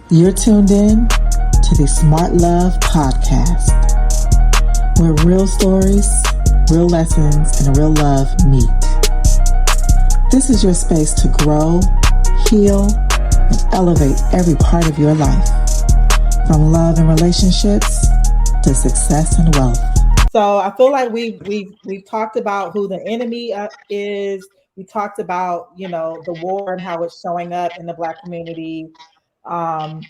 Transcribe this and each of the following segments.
You're tuned in to the Smart Love Podcast, where real stories, real lessons, and real love meet. This is your space to grow, heal, and elevate every part of your life, from love and relationships to success and wealth. So I feel like we've talked about who the enemy is. We talked about the war and how it's showing up in the Black community, and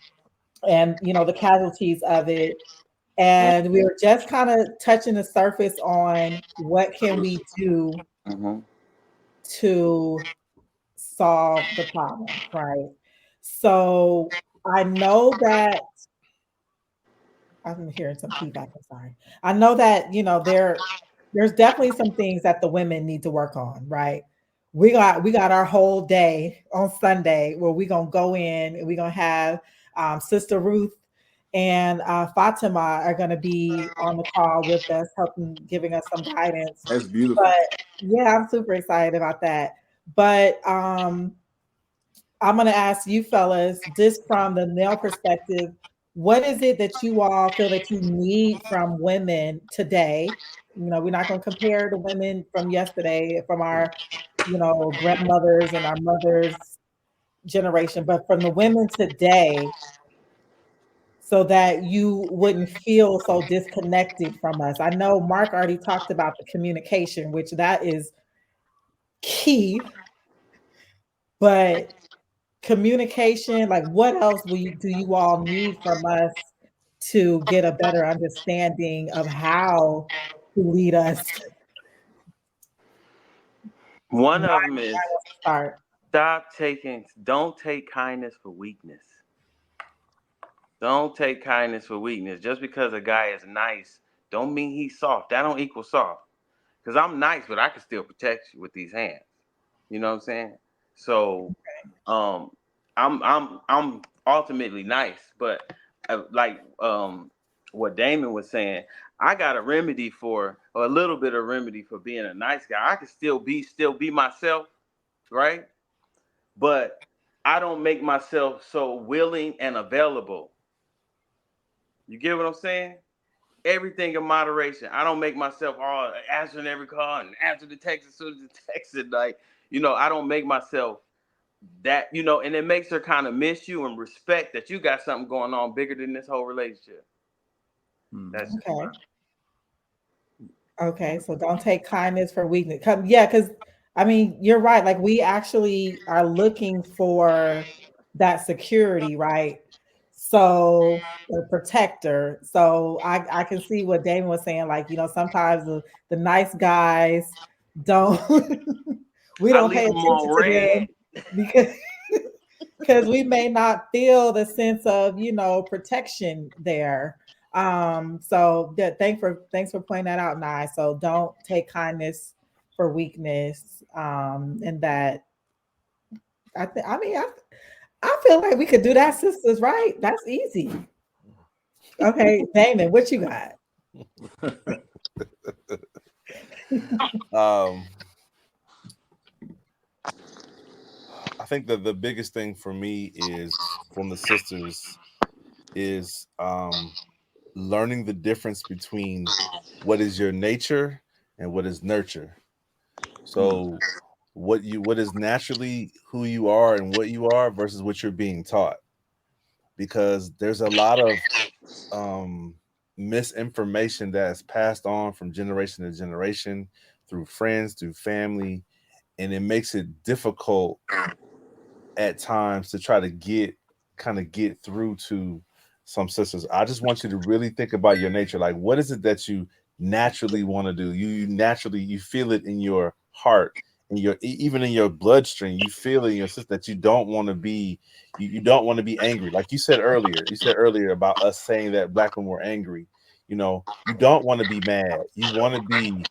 the casualties of it. And we were just kind of touching the surface on what can we do to solve the problem, right? So I know that I'm hearing some feedback. I'm sorry. I know that there's definitely some things that the women need to work on, right? We got our whole day on Sunday where we're gonna go in and we're gonna have Sister Ruth and Fatima are gonna be on the call with us, giving us some guidance. That's beautiful. But yeah, I'm super excited about that. But I'm gonna ask you fellas, just from the male perspective, what is it that you all feel that you need from women today? We're not going to compare the women from yesterday, from our, grandmothers and our mothers' generation, but from the women today, so that you wouldn't feel so disconnected from us. I know Mark already talked about the communication, which that is key, but communication, like what else do you all need from us to get a better understanding of how to lead us? One of them is Start. don't take kindness for weakness. Don't take kindness for weakness. Just because a guy is nice don't mean he's soft. That don't equal soft. Because I'm nice, but I can still protect you with these hands. You know what I'm saying? So I'm ultimately nice, but what Damon was saying, I got a remedy for, or a little bit of remedy for being a nice guy. I can still be myself, right? But I don't make myself so willing and available. You get what I'm saying? Everything in moderation. I don't make myself all answering every call and answer the text as soon as the text is like, I don't make myself that, and it makes her kind of miss you and respect that you got something going on bigger than this whole relationship. That's okay. Okay, so don't take kindness for weakness. Because I mean, you're right. Like we actually are looking for that security, right? So the protector. So I can see what Damon was saying. Like, sometimes the nice guys don't we don't pay attention to them because we may not feel the sense of protection there. So yeah, thanks for pointing that out, Nye. So don't take kindness for weakness. And that I feel like we could do that, sisters, right? That's easy. Okay, Damon, what you got? I think that the biggest thing for me is from the sisters is learning the difference between what is your nature and what is nurture. So what is naturally who you are and what you are versus what you're being taught. Because there's a lot of misinformation that is passed on from generation to generation through friends, through family, and it makes it difficult at times to try to get through to some sisters. I just want you to really think about your nature. Like, what is it that you naturally want to do? You feel it in your heart, even in your bloodstream. You feel it in your system that you don't want to be. You don't want to be angry. Like you said earlier. You said earlier about us saying that Black women were angry. You don't want to be mad. You want to be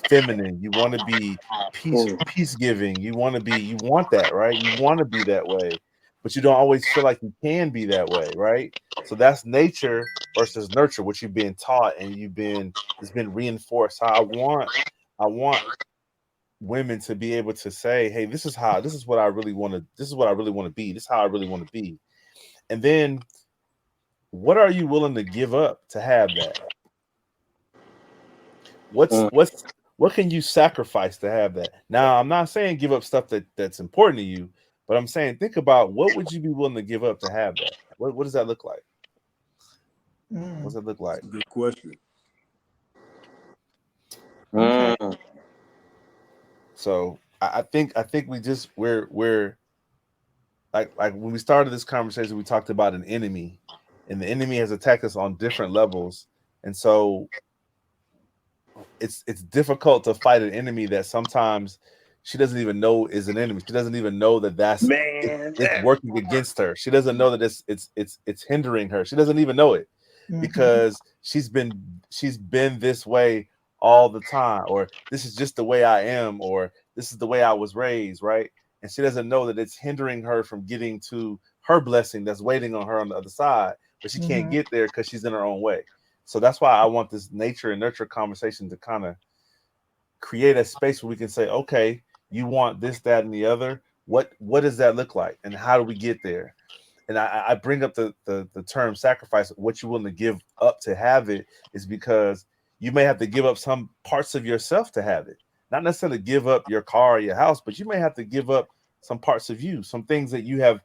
feminine. You want to be peace giving. You want that, right? You want to be that way, but you don't always feel like you can be that way, right? So that's nature versus nurture, which you've been taught and it's been reinforced. How I want women to be able to say, hey, this is what I really want to be. This is how I really want to be. And then what are you willing to give up to have that? What can you sacrifice to have that? Now, I'm not saying give up stuff that's important to you, but I'm saying think about what would you be willing to give up to have that? What does that look like? What does it look like? That's a good question. Okay. So I think we're like when we started this conversation, we talked about an enemy, and the enemy has attacked us on different levels, and so it's difficult to fight an enemy that sometimes she doesn't even know is an enemy. She doesn't even know that it's working against her. She doesn't know that it's hindering her. She doesn't even know it because she's been this way all the time, or this is just the way I am, or this is the way I was raised, right? And she doesn't know that it's hindering her from getting to her blessing that's waiting on her on the other side, but she can't get there because she's in her own way. So that's why I want this nature and nurture conversation to kind of create a space where we can say, okay, you want this, that, and the other. What does that look like? And how do we get there? And I bring up the term sacrifice. What you're willing to give up to have it is because you may have to give up some parts of yourself to have it. Not necessarily give up your car or your house, but you may have to give up some parts of you, some things that you have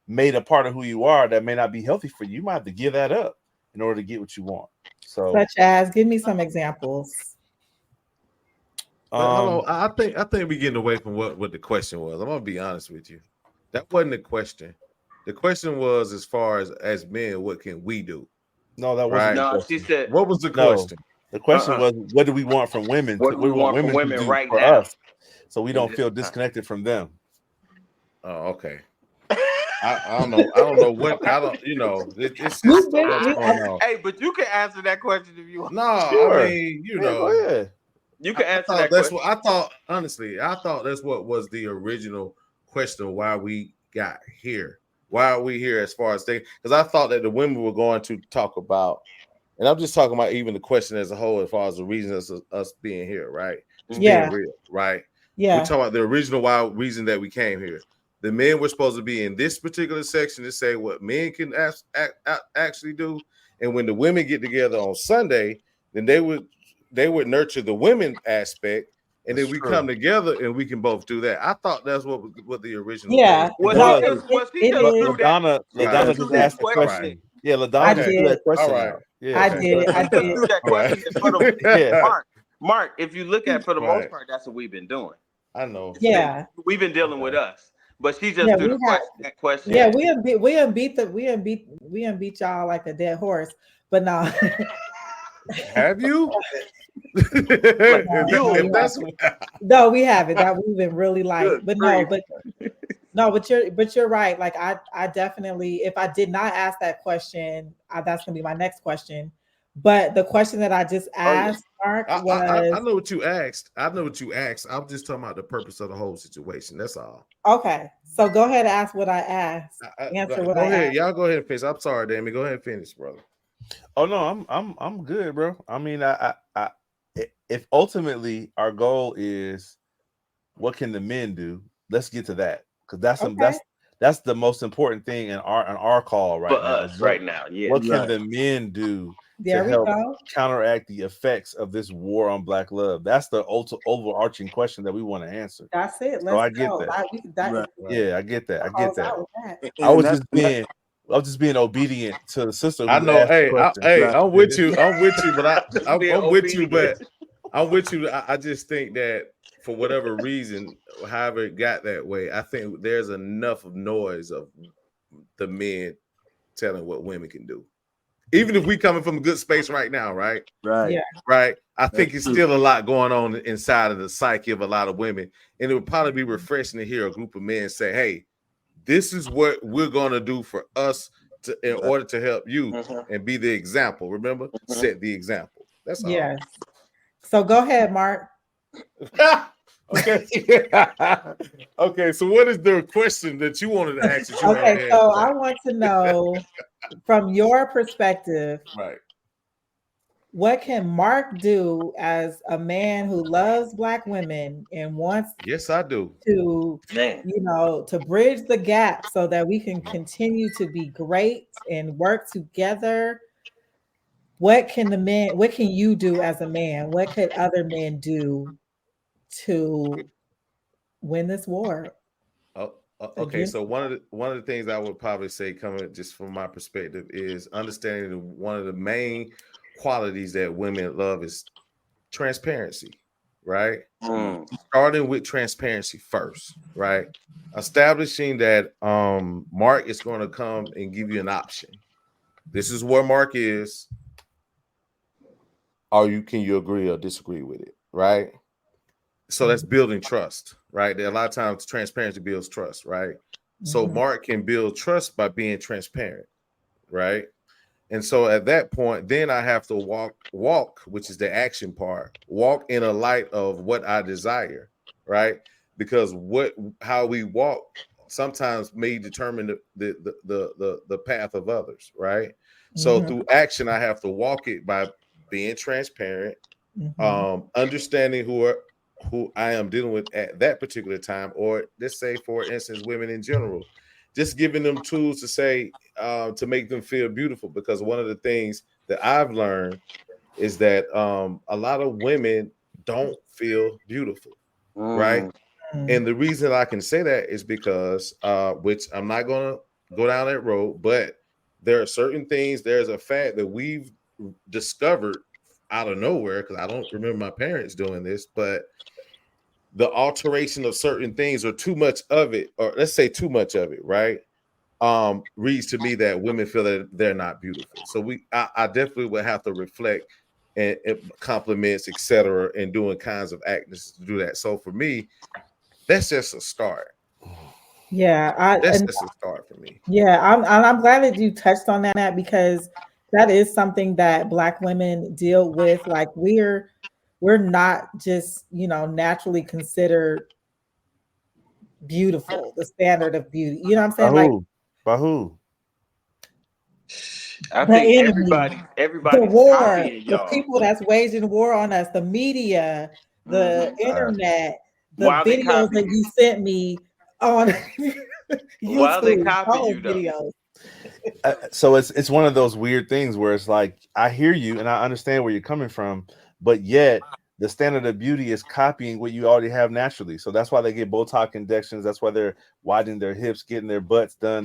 made a part of who you are that may not be healthy for you. You might have to give that up in order to get what you want. So, such as, give me some examples. Hold on. I think we're getting away from what the question was. I'm gonna be honest with you. That wasn't the question. The question was, as far as men, what can we do? No, that wasn't. No, she said. What was the question? The question was, what do we want from women? What do we want from women to do right for now? us, so we don't feel disconnected from them. Oh, okay. I don't know. I don't know what. I don't. You know, it's just what's going on. Hey, but you can answer that question if you want. No, Sure. I mean, you know, go ahead. You can answer that. That's question. What I thought. Honestly, I thought that's what was the original question. Why we got here? Why are we here? As far as things, because I thought that the women were going to talk about, and I'm just talking about even the question as a whole, as far as the reasons of us being here, right? Just being real, right? Yeah. We're talking about the original reason that we came here. The men were supposed to be in this particular section to say what men can actually do, and when the women get together on Sunday, then they would nurture the women aspect, and then we come together and we can both do that. I thought that's what the original. Yeah. Well, she just threw that. LaDonna just asked the question. Right. Yeah, LaDonna just threw that question. All right. Out. Yeah, I did. That question. Yeah. Mark, if you look at for the most part, that's what we've been doing. I know. Yeah. We've been dealing with us. But she just threw that question. Yeah, we unbeat y'all like a dead horse. But no. Have you? No, we haven't. That we've been really light. But you're right. Like I definitely, if I did not ask that question, that's gonna be my next question. But the question that I just asked, Mark, was I know what you asked. I know what you asked. I'm just talking about the purpose of the whole situation. That's all. Okay. So go ahead and ask what I asked. Answer what I asked. Go ahead. Y'all go ahead and finish. I'm sorry, Damien. Go ahead and finish, brother. Oh no, I'm good, bro. I mean, if ultimately our goal is what can the men do, let's get to that, because that's the most important thing in our call right now. Us right now, yeah. What can the men do to help counteract the effects of this war on Black love? That's the overarching question that we want to answer. That's it. So I get that. Yeah, I get that. I get that. I was just being obedient to the sister. I know. I'm with you. I'm with you, but I'm with you. But I'm with you. I just think that for whatever reason, however it got that way, I think there's enough of noise of the men telling what women can do. Even if we coming from a good space right now, right? Right. Yeah. Right. I think it's still a lot going on inside of the psyche of a lot of women. And it would probably be refreshing to hear a group of men say, hey, this is what we're going to do for us in order to help you and be the example. Remember, set the example. That's all. Yes. So go ahead, Mark. Okay. Okay. So what is the question that you wanted to ask? Okay. So I want to know from your perspective, right? what can Mark do as a man who loves Black women and wants Yes, I do. to, Man, to bridge the gap so that we can continue to be great and work together? What can you do as a man? What could other men do to win this war Okay, against? so one of the things I would probably say, coming just from my perspective, is understanding that one of the main qualities that women love is transparency, right? mm, Starting with transparency first, right? Establishing that Mark is going to come and give you an option. This is where Mark is. Can you agree or disagree with it, right? So that's building trust, right? A lot of times transparency builds trust, right? So Mhm, Mark can build trust by being transparent, right? And so at that point, then I have to walk, which is the action part, walk in a light of what I desire, right? Because how we walk sometimes may determine the path of others, right? So mhm, through action, I have to walk it by being transparent, mhm, understanding who I am dealing with at that particular time, or let's say, for instance, women in general, just giving them tools to say to make them feel beautiful. Because one of the things that I've learned is that a lot of women don't feel beautiful, right? mm. mm. And the reason I can say that is because, which I'm not going to go down that road, but there are certain things. There's a fact that we've discovered out of nowhere, because I don't remember my parents doing this, but the alteration of certain things, or too much of it, or let's say too much of it, right? Reads to me that women feel that they're not beautiful. So I definitely would have to reflect and compliments, etc., and doing kinds of actions to do that. So for me, that's just a start. Yeah, That's just a start for me. I'm glad that you touched on that because that is something that Black women deal with. Like we're not just, naturally considered beautiful, the standard of beauty. You know what I'm By saying? Like who? By who? I the think enemy, the everybody's war, copying the y'all. people that's waging war on us, the media, the Hmm. internet, the While they videos copy that you, you sent me on while they YouTube, copy those you though. videos. So it's one of those weird things where it's like I hear you and I understand where you're coming from, but yet the standard of beauty is copying what you already have naturally. So that's why they get Botox injections. That's why they're widening their hips, getting their butts done.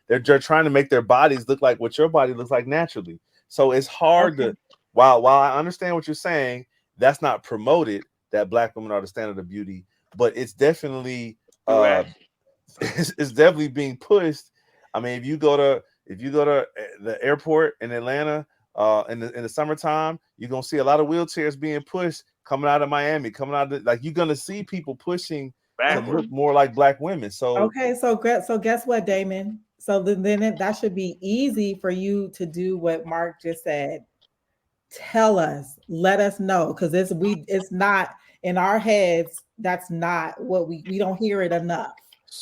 They're trying to make their bodies look like what your body looks like naturally. So it's hard Okay. to while I understand what you're saying, that's not promoted that Black women are the standard of beauty, but it's definitely Through uh action. it's definitely being pushed. I mean, if you go to the airport in Atlanta in the summertime, you're gonna see a lot of wheelchairs being pushed coming out of Miami, coming out of like you're gonna see people pushing to Backward. look more like Black women. So Okay, so guess what, Damon? So that should be easy for you to do what Mark just said. Tell us, let us know, because it's not in our heads. That's not what we don't hear it enough.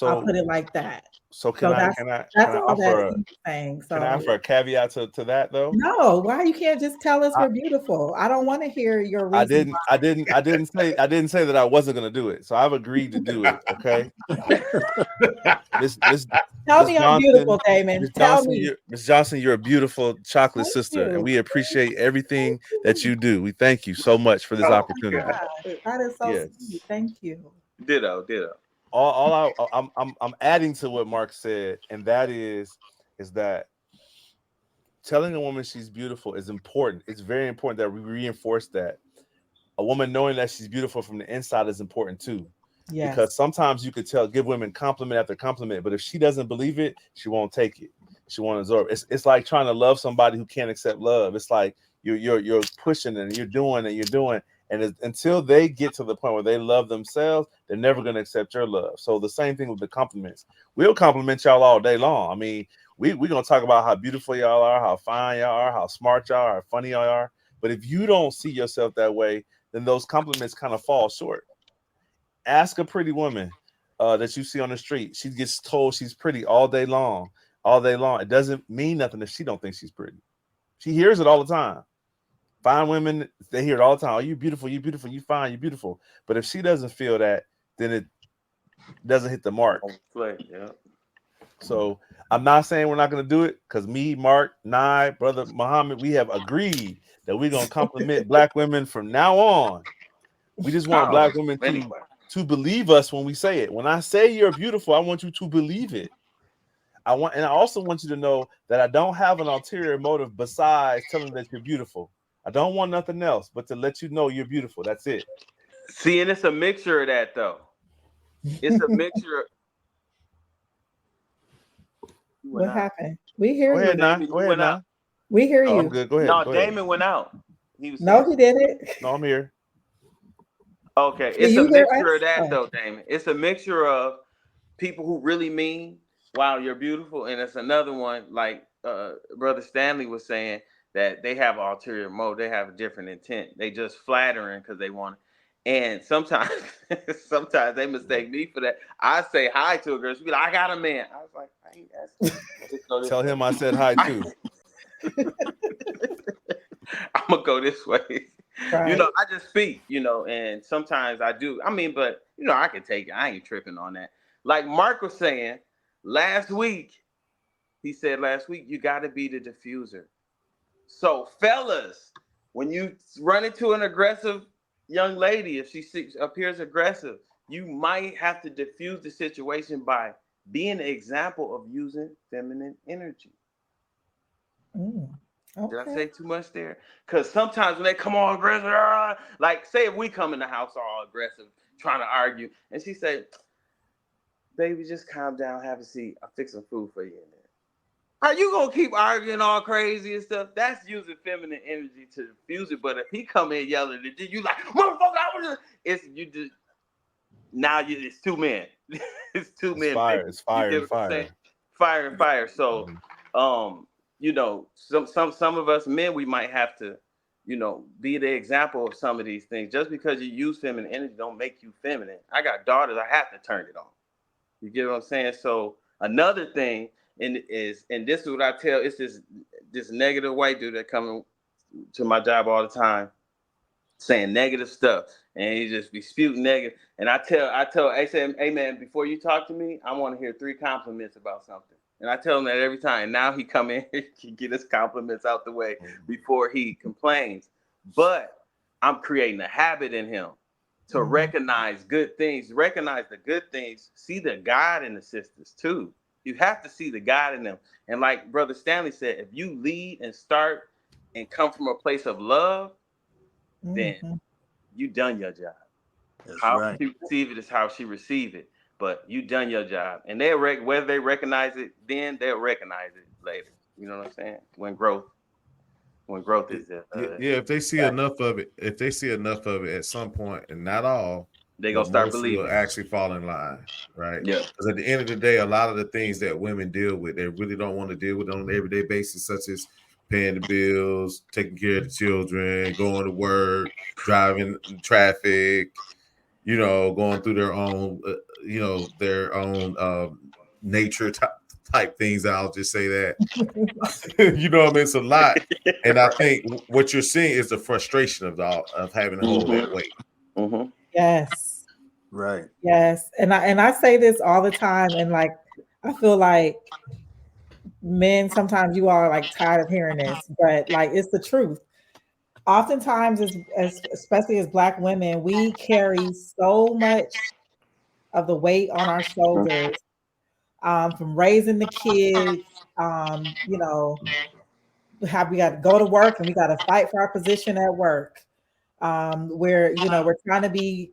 I'll so put it like that. so So that's all that he's saying. can I So offer a caveat to that though? no, why you can't just tell us we're beautiful? I don't want to hear your I reason didn't. I didn't say that I wasn't gonna do it. So I've agreed to do it. Okay, Miss Miss Tell Miss me I'm beautiful, Johnson. Damon. Tell me. Miss Johnson, you're a beautiful chocolate Thank sister, and you. we appreciate Thank everything that you. you do. We thank you so much for this Oh my opportunity. God, that is so sweet. Yes. Thank you. Ditto, ditto. I'm adding to what Mark said, and that is that telling a woman she's beautiful is important. It's very important that we reinforce that. A woman knowing that she's beautiful from the inside is important too. Because Yes. sometimes you could give women compliment after compliment, but if she doesn't believe it, she won't take it. She won't absorb. It's like trying to love somebody who can't accept love. It's like you're pushing and you're doing, and until they get to the point where they love themselves, they're never going to accept your love. So the same thing with the compliments. We'll compliment y'all all day long. I mean, we're gonna talk about how beautiful y'all are, how fine y'all are, how smart y'all are, how funny y'all are. But if you don't see yourself that way, then those compliments kind of fall short. Ask a pretty woman that you see on the street. She gets told she's pretty all day long. All day long. It doesn't mean nothing if she don't think she's pretty. She hears it all the time. Fine women, they hear it all the time. Oh, you beautiful, you beautiful, you fine, you beautiful. But if she doesn't feel that, then it doesn't hit the mark. Yeah. So I'm not saying we're not going to do it, because me, Mark, Nye, brother Muhammad, we have agreed that we're going to compliment black women from now on. We just want black women to believe us when we say it. When I say you're beautiful, I want you to believe it. I also want you to know that I don't have an ulterior motive besides telling that you're beautiful. I don't want nothing else but to let you know you're beautiful. That's it. See, and it's a mixture of that, though. It's a mixture. What happened? We hear Go you. ahead now. Go ahead now. We hear Oh, I'm you. good. Go ahead. No, Go ahead. Damon went out. He was No, he didn't. No, I'm here. Okay, Do it's a you hear mixture us? of that, Oh. though, Damon. It's a mixture of people who really mean, wow, you're beautiful, and it's another one, like Brother Stanley was saying, that they have ulterior motive. They have a different intent. They just flattering because they want it. And sometimes, sometimes they mistake me for that. I say hi to a girl. She be like, "I got a man." I was like, "I ain't asking." Tell him I said hi too. I'm gonna go this way. Right. You know, I just speak, you know, and sometimes I do. I mean, but you know, I can take it. I ain't tripping on that. Like Mark was saying last week, he said last week, you gotta be the diffuser. So fellas, when you run into an aggressive young lady, if she appears aggressive, you might have to diffuse the situation by being an example of using feminine energy. Okay. Did I say too much there? Because sometimes when they come all aggressive, like say if we come in the house all aggressive, trying to argue, and she say, "Baby, just calm down, have a seat. I'll fix some food for you in there." Are you gonna keep arguing all crazy and stuff? That's using feminine energy to diffuse it. But if he come in yelling at you, you like, "Motherfucker, I was just," it's you just now it's two men. It's two It's men. fire. It's fire You get and what I'm fire. saying? Fire and fire. So you know, some of us men, we might have to, you know, be the example of some of these things. Just because you use feminine energy don't make you feminine. I got daughters, I have to turn it on. You get what I'm saying? So another thing, and this is what I tell, it's this negative white dude that coming to my job all the time saying negative stuff, and he just be spewing negative. And I say, "Hey man, before you talk to me, I want to hear 3 compliments about something." And I tell him that every time. Now he come in here, he get his compliments out the way before he complains. But I'm creating a habit in him to recognize good things, recognize the good things, see the God in the sisters too. You have to see the God in them. And like Brother Stanley said, if you lead and start and come from a place of love, then you done your job. That's How right. she receive it is how she receive it. But you done your job, and they whether they recognize it then, they'll recognize it later. You know what I'm saying? When growth is Yeah, if they see enough of it, at some point, and not all, they but gonna start most will believing. actually fall in line, right? Yeah. Because at the end of the day, a lot of the things that women deal with, they really don't want to deal with on an everyday basis, such as paying the bills, taking care of the children, going to work, driving traffic, you know, going through their own, nature type things. I'll just say that. You know what I mean? It's a lot. And I think what you're seeing is the frustration of having to hold that weight. Yes. Right. Yes. And I say this all the time, and like I feel like men, sometimes you are like tired of hearing this, but like it's the truth. Oftentimes, as especially as Black women, we carry so much of the weight on our shoulders, from raising the kids. You know, we got to go to work and we got to fight for our position at work. Where you know we're trying to be,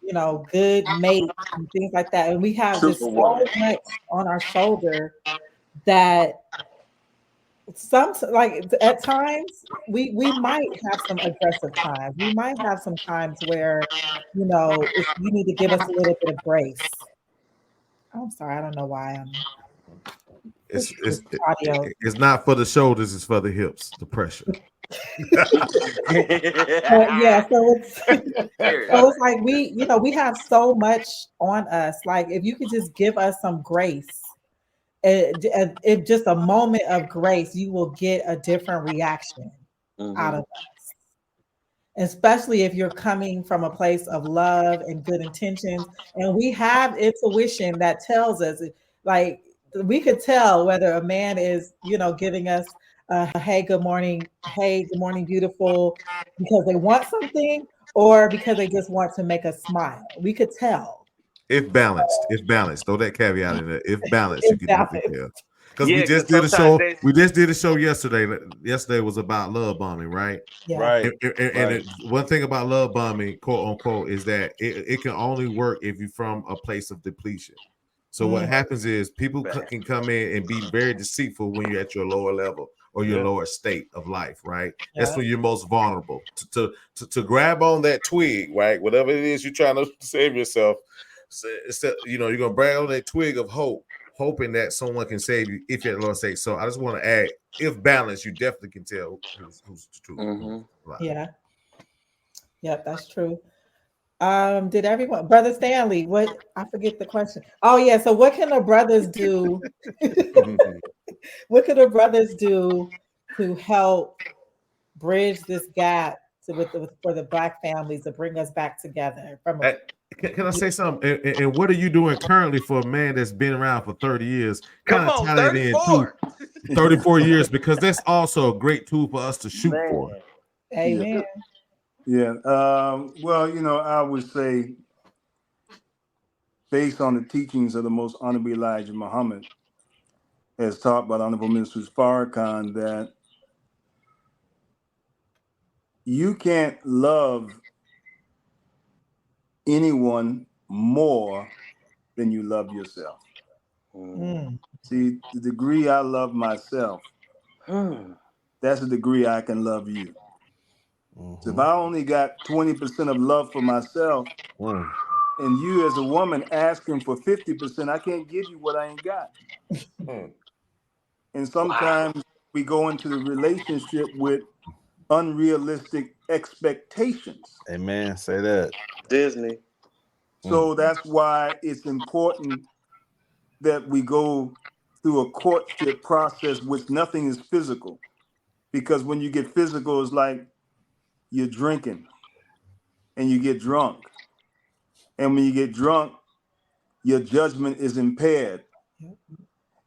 you know, good mates and things like that, and we have just so much on our shoulder that like at times we might have some aggressive times. We might have some times where, you know, you need to give us a little bit of grace. I'm sorry, I don't know why I'm It's this audio. it's not for the shoulders, it's for the hips, the pressure. Yeah, so it's so it's like we, you know, we have so much on us. Like if you could just give us some grace, if just a moment of grace, you will get a different reaction out of us. especially if you're coming from a place of love and good intentions. And we have intuition that tells us, like, we could tell whether a man is, giving us hey, good morning, beautiful, because they want something or because they just want to make us smile. We could tell. If balanced, throw that caveat in there. If balanced, It's you can balance. tell. Because we Yeah, just because did a sometimes show. they. We just did a show yesterday. Yesterday was about love bombing, right? Yeah. Right. And one thing about love bombing, quote unquote, is that it can only work if you're from a place of depletion. So what Mm, happens is people can come in and be very deceitful when you're at your lower level or your Yeah. lower state of life, right? That's yeah. when you're most vulnerable to grab on that twig, right? Whatever it is you're trying to save yourself. So, you're gonna grab on that twig of hope, hoping that someone can save you if you're at a lower state. So I just want to add, if balanced, you definitely can tell who's the truth. Mm-hmm. Yeah. Yep, that's true. Did everyone, Brother Stanley, I forget the question. Oh yeah, so what can the brothers do? What can the brothers do to help bridge this gap for the Black families to bring us back together from a. Uh, can I say something? And what are you doing currently for a man that's been around for 30 years? Come Kind of on, tie that in too. 34. 34 years, because that's also a great tool for us to shoot for. Man. Yeah. Amen. Yeah. Well, I would say, based on the teachings of the most honorable Elijah Muhammad, as taught by the Honorable Minister Farrakhan, that you can't love anyone more than you love yourself. Mm, See, the degree I love myself, that's the degree I can love you. So if I only got 20% of love for myself, and you as a woman asking for 50%, I can't give you what I ain't got. And sometimes we go into the relationship with unrealistic expectations. Amen. Say that. Disney. So that's why it's important that we go through a courtship process, which nothing is physical. Because when you get physical, it's like you're drinking and you get drunk. And when you get drunk, your judgment is impaired.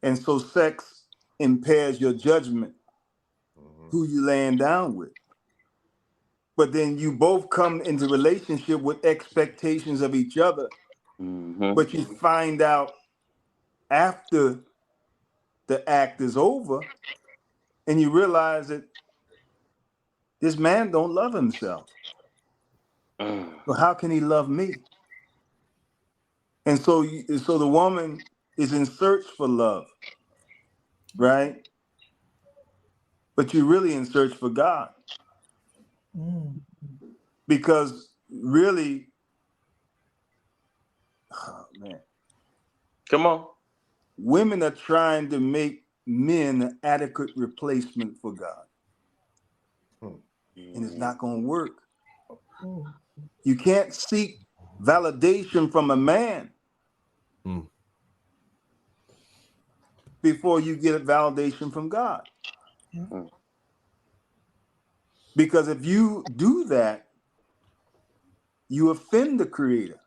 And so sex impairs your judgment, who you laying down with. But then you both come into relationship with expectations of each other. But you find out after the act is over, and you realize that this man don't love himself. So how can he love me? And so the woman is in search for love, right? But you're really in search for God. mm, Because really, oh man, Come on. women are trying to make men an adequate replacement for God. And it's not going to work. mm. You can't seek validation from a man before you get validation from God. Because if you do that, you offend the Creator.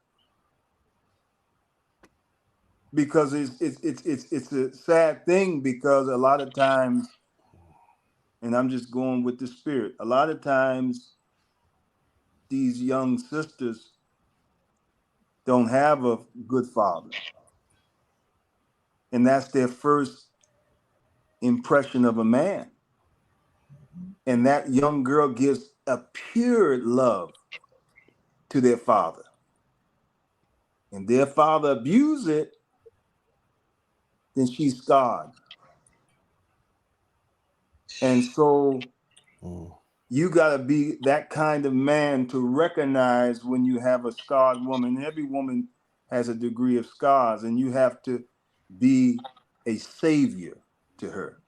Because it's a sad thing, because a lot of times, and I'm just going with the spirit, a lot of times these young sisters don't have a good father. And that's their first impression of a man. And that young girl gives a pure love to their father. And their father abuse it, then she's scarred. And so you got to be that kind of man to recognize when you have a scarred woman. And every woman has a degree of scars, and you have to be a savior to her.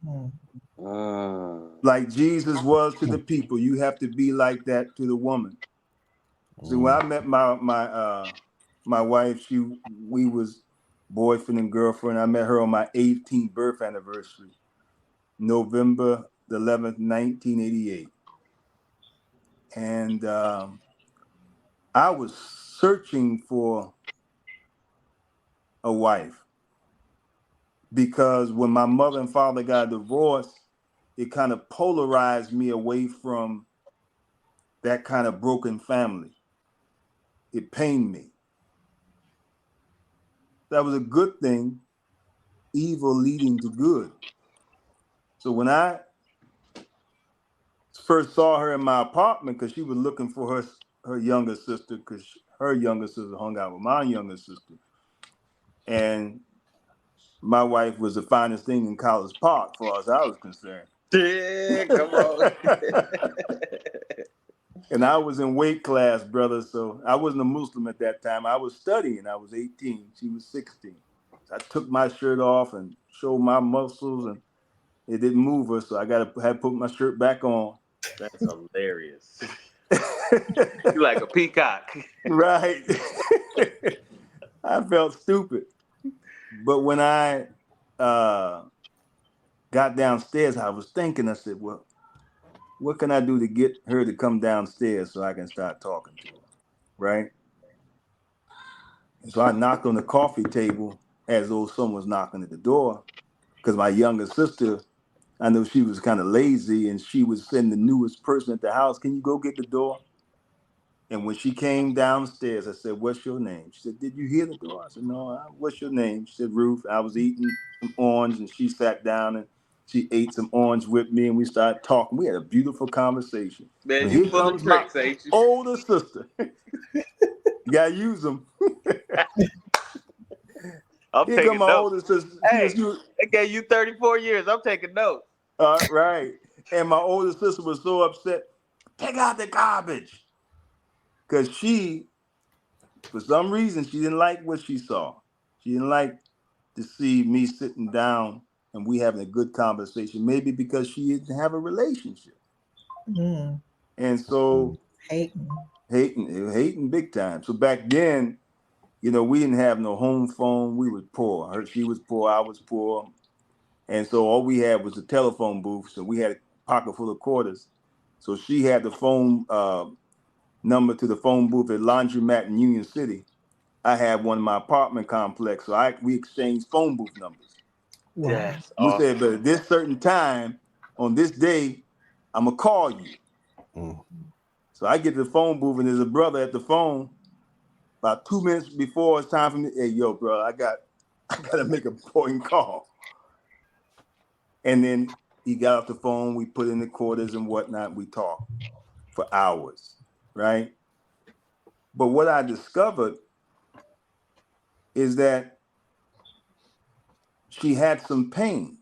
Like Jesus was to the people, you have to be like that to the woman. So when I met my wife, we was boyfriend and girlfriend. I met her on my 18th birth anniversary, November the 11th, 1988. And I was searching for a wife because when my mother and father got divorced, it kind of polarized me away from that kind of broken family. It pained me. That was a good thing, evil leading to good. So when I first saw her in my apartment, because she was looking for her younger sister, because her younger sister hung out with my younger sister. And my wife was the finest thing in College Park, as far as I was concerned. Yeah, come on. And I was in weight class, brother, so I wasn't a Muslim at that time. I was studying. I was 18. She was 16. So I took my shirt off and showed my muscles, and it didn't move her, so I had to put my shirt back on. That's hilarious. You like a peacock. Right. I felt stupid. But when I got downstairs, I was thinking, I said, well, what can I do to get her to come downstairs so I can start talking to her? Right? And so I knocked on the coffee table as though someone was knocking at the door, because my younger sister, I know she was kind of lazy, and she would send the newest person at the house, can you go get the door? And when she came downstairs, I said, what's your name? She said, did you hear the door? I said, no, what's your name? She said, Ruth. I was eating some orange, and she sat down and she ate some orange with me, and we started talking. We had a beautiful conversation. Man, When you here full of comes my tricks, ain't you? older sister. You got to use them. I'm Here taking come my notes. older sister. Hey, they gave you 34 years. I'm taking notes. Right. And my older sister was so upset. Take out the garbage. Because she, for some reason, she didn't like what she saw. She didn't like to see me sitting down and we having a good conversation. Maybe because she didn't have a relationship. Mm. And so hating big time. So back then, we didn't have no home phone. We were poor. She was poor. I was poor. And so all we had was a telephone booth. So we had a pocket full of quarters. So she had the phone number to the phone booth at Laundromat in Union City. I had one in my apartment complex. So we exchanged phone booth numbers. Wow. That's We awesome. said, but at this certain time, on this day, I'm going to call you. So I get to the phone booth, and there's a brother at the phone. About 2 minutes before it's time for me, hey, yo, bro, I got to make an important call. And then he got off the phone. We put in the quarters and whatnot. We talked for hours, right? But what I discovered is that she had some pain.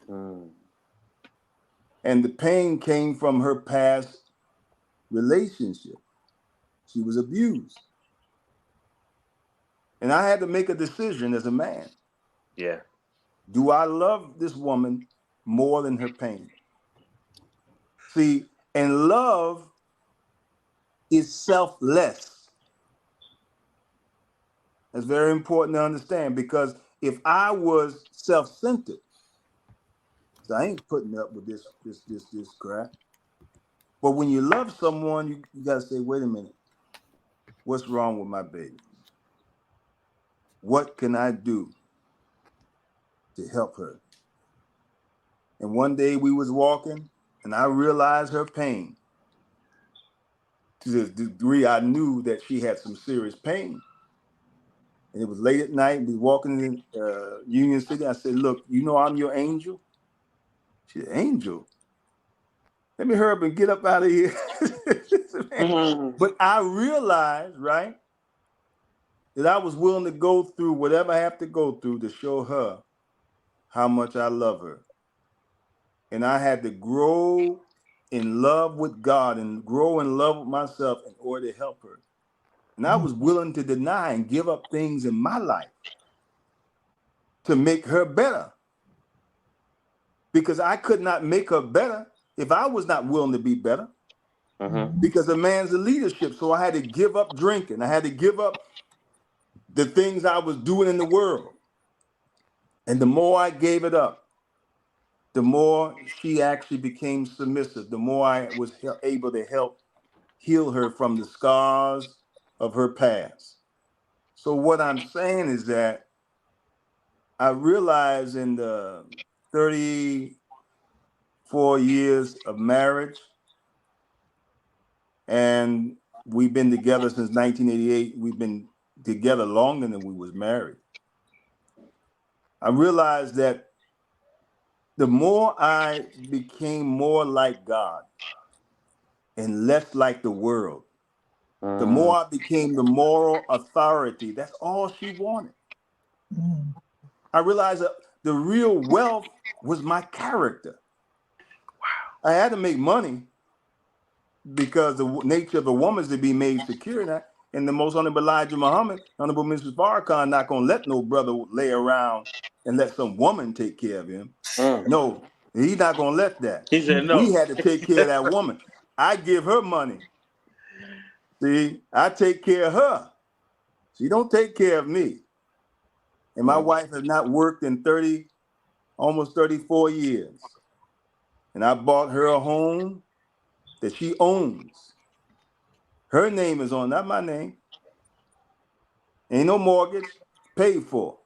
And the pain came from her past relationship. She was abused. And I had to make a decision as a man. Yeah. Do I love this woman more than her pain? See, and love is selfless. That's very important to understand, because if I was self-centered, so I ain't putting up with this crap. But when you love someone, you got to say, wait a minute, what's wrong with my baby? What can I do to help her? And one day we was walking, and I realized her pain. To the degree I knew that she had some serious pain. And it was late at night. We was walking in Union City. I said, look, I'm your angel? She said, angel? Let me hurry up and get up out of here. But I realized, right, that I was willing to go through whatever I have to go through to show her how much I love her. And I had to grow in love with God and grow in love with myself in order to help her. And I was willing to deny and give up things in my life to make her better. Because I could not make her better if I was not willing to be better. Because a man's a leadership. So I had to give up drinking. I had to give up the things I was doing in the world. And the more I gave it up, the more she actually became submissive, the more I was able to help heal her from the scars of her past. So what I'm saying is that I realized in the 34 years of marriage, and we've been together since 1988. We've been together longer than we was married. I realized that the more I became more like God and less like the world, the more I became the moral authority. That's all she wanted. Mm. I realized that the real wealth was my character. Wow. I had to make money because the nature of a woman is to be made secure. And the most honorable Elijah Muhammad, honorable Mrs. Farrakhan, not gonna let no brother lay around and let some woman take care of him. No, he's not gonna let that. He said no. We had to take care of that woman. I give her money. See, I take care of her. She don't take care of me. And my wife has not worked in almost 34 years. And I bought her a home that she owns. Her name is on, not my name. Ain't no mortgage, paid for.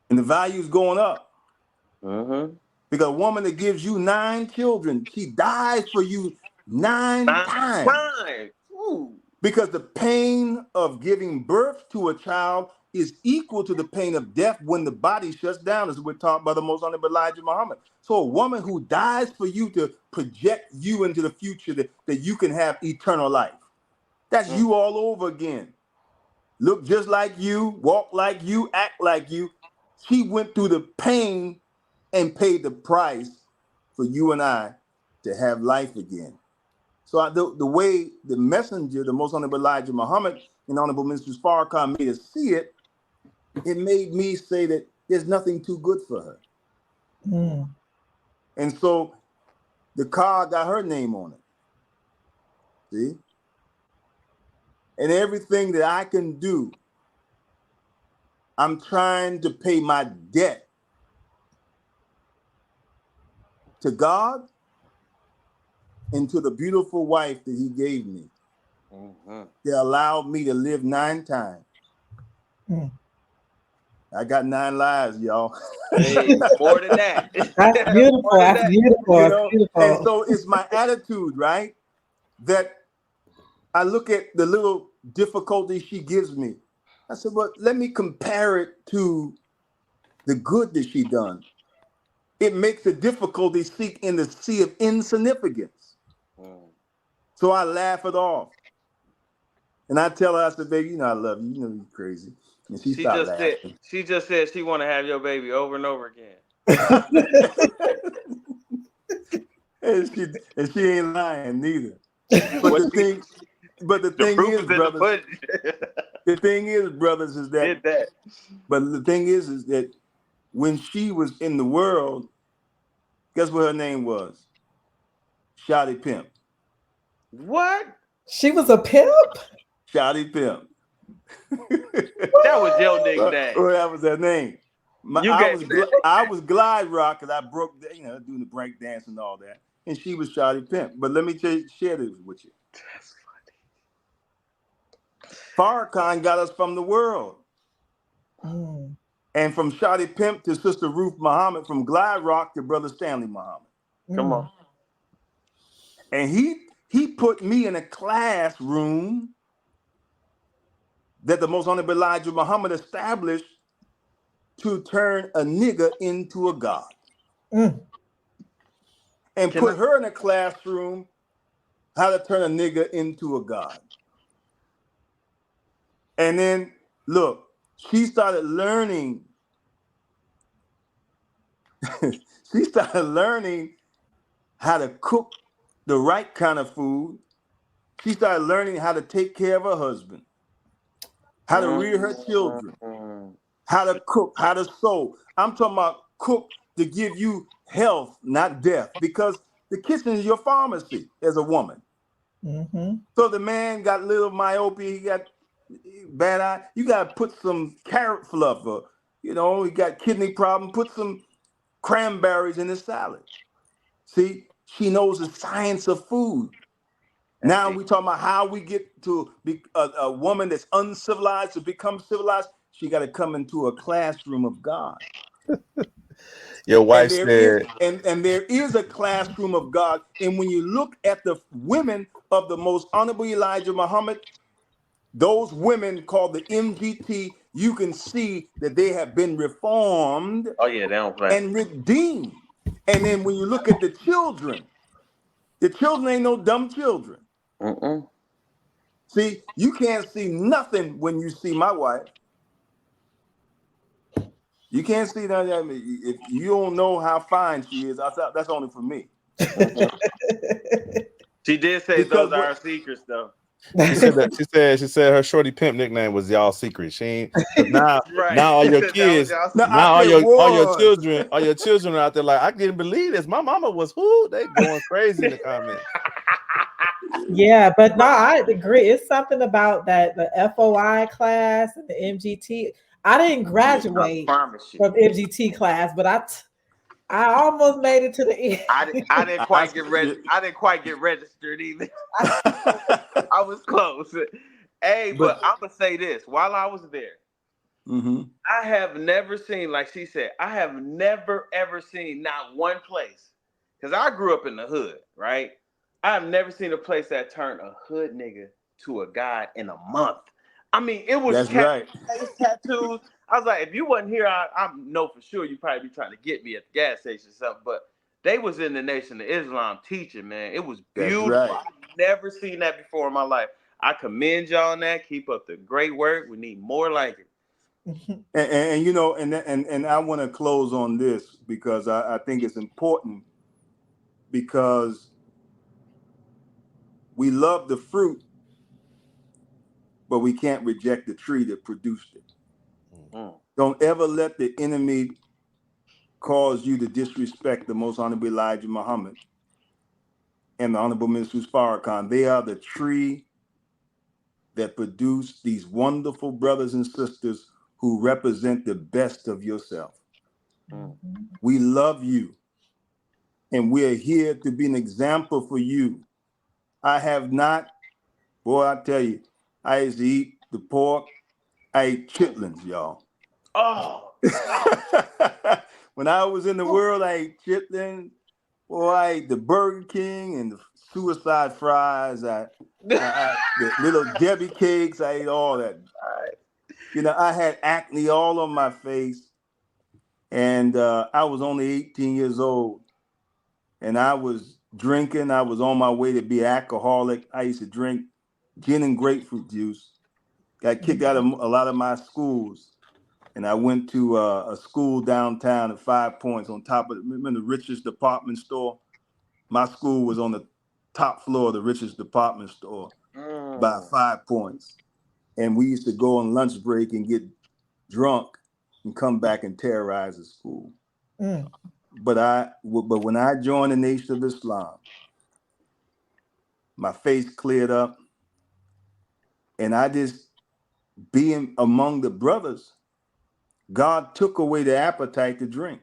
And the value's going up. Because a woman that gives you 9 children, she dies for you 9 times. Because the pain of giving birth to a child is equal to the pain of death when the body shuts down, as we're taught by the most honorable Elijah Muhammad. So a woman who dies for you to project you into the future that you can have eternal life. That's you all over again. Look just like you, walk like you, act like you. She went through the pain and paid the price for you and I to have life again. So the way the messenger, the most honorable Elijah Muhammad and honorable Mrs. Farrakhan made us see it, it made me say that there's nothing too good for her. And so the car got her name on it. See? And everything that I can do, I'm trying to pay my debt to God and to the beautiful wife that he gave me. They allowed me to live 9 times. I got 9 lives, y'all. Hey, more than that. That's beautiful. That's beautiful. You That's know? beautiful. And so it's my attitude, right? That I look at the little difficulty she gives me. I said, well, let me compare it to the good that she done. It makes the difficulty sink in the sea of insignificance. So I laugh it off. And I tell her, I said, baby, you know I love you. You know you're crazy. And she started laughing. She just said she want to have your baby over and over again. and she ain't lying neither. But the thing is, brothers, is that, but the thing is that when she was in the world, guess what her name was? Shotty Pimp. What? She was a pimp? Shotty Pimp. That was your nickname. Oh, that was her name. I was Glide Rock because I broke, doing the break dance and all that. And she was Shotty Pimp. But let me share this with you. That's funny. Farrakhan got us from the world. And from Shotty Pimp to Sister Ruth Muhammad, from Glide Rock to Brother Stanley Muhammad. Come on. And he put me in a classroom that the most honorable Elijah Muhammad established to turn a nigger into a god. And put her in a classroom how to turn a nigger into a god. And then, look, she started learning. She started learning how to cook the right kind of food. She started learning how to take care of her husband, how to rear her children, how to cook, how to sew. I'm talking about cook to give you health, not death, because the kitchen is your pharmacy as a woman. So the man got little myopia, he got bad eye. You got to put some carrot fluff, he got kidney problem, put some cranberries in his salad. See, she knows the science of food. Now we talking about how we get to be a woman that's uncivilized to become civilized. She got to come into a classroom of God. Your wife And there is said, and there is a classroom of God. And when you look at the women of the most honorable Elijah Muhammad, those women called the MGT, you can see that they have been reformed Oh yeah, they don't play. and redeemed. And then when you look at the children ain't no dumb children. Mm-mm. See, you can't see nothing when you see my wife. You can't see that. I mean, if you don't know how fine she is, that's only for me. She did say Because those are our secrets, though. she said her shorty pimp nickname was y'all secret. She ain't, 'cause now Right. now all She your said that was kids, y'all no, secret. now it was. all your children are out there like, I didn't believe this. My mama was who? They going crazy in the comments. Yeah, but no, I agree. It's something about that the FOI class and the MGT. I didn't I graduate promise you. from MGT class, but I almost made it to the end. I didn't quite get I didn't quite get registered either. I was close. Hey, but I'm gonna say this: while I was there, I have never seen, like she said, I have never ever seen not one place. Because I grew up in the hood, right? I have never seen a place that turned a hood nigga to a god in a month. I mean, it was That's right. face tattoos. I was like, if you wasn't here, I know for sure you'd probably be trying to get me at the gas station or something. But they was in the Nation of Islam teaching, man. It was beautiful. That's right. I've never seen that before in my life. I commend y'all on that. Keep up the great work. We need more like it. And you know, and I want to close on this because I think it's important, because we love the fruit, but we can't reject the tree that produced it. Don't ever let the enemy cause you to disrespect the most honorable Elijah Muhammad and the honorable Minister Farrakhan. They are the tree that produce these wonderful brothers and sisters who represent the best of yourself. We love you, and we are here to be an example for you. I have not, boy, I tell you, I used to eat the pork. I ate chitlins, y'all. Oh. When I was in the world, I ate chitlins. Boy, I ate the Burger King and the suicide fries. The little Debbie cakes. I ate all that. You know, I had acne all on my face, and I was only 18 years old, and I was drinking. I was on my way to be alcoholic. I used to drink gin and grapefruit juice. Got kicked out of a lot of my schools, and I went to a school downtown at 5 Points on top of the richest department store. My school was on the top floor of the richest department store by 5 Points. And we used to go on lunch break and get drunk and come back and terrorize the school. But when I joined the Nation of Islam, my face cleared up, and I just being among the brothers, God took away the appetite to drink.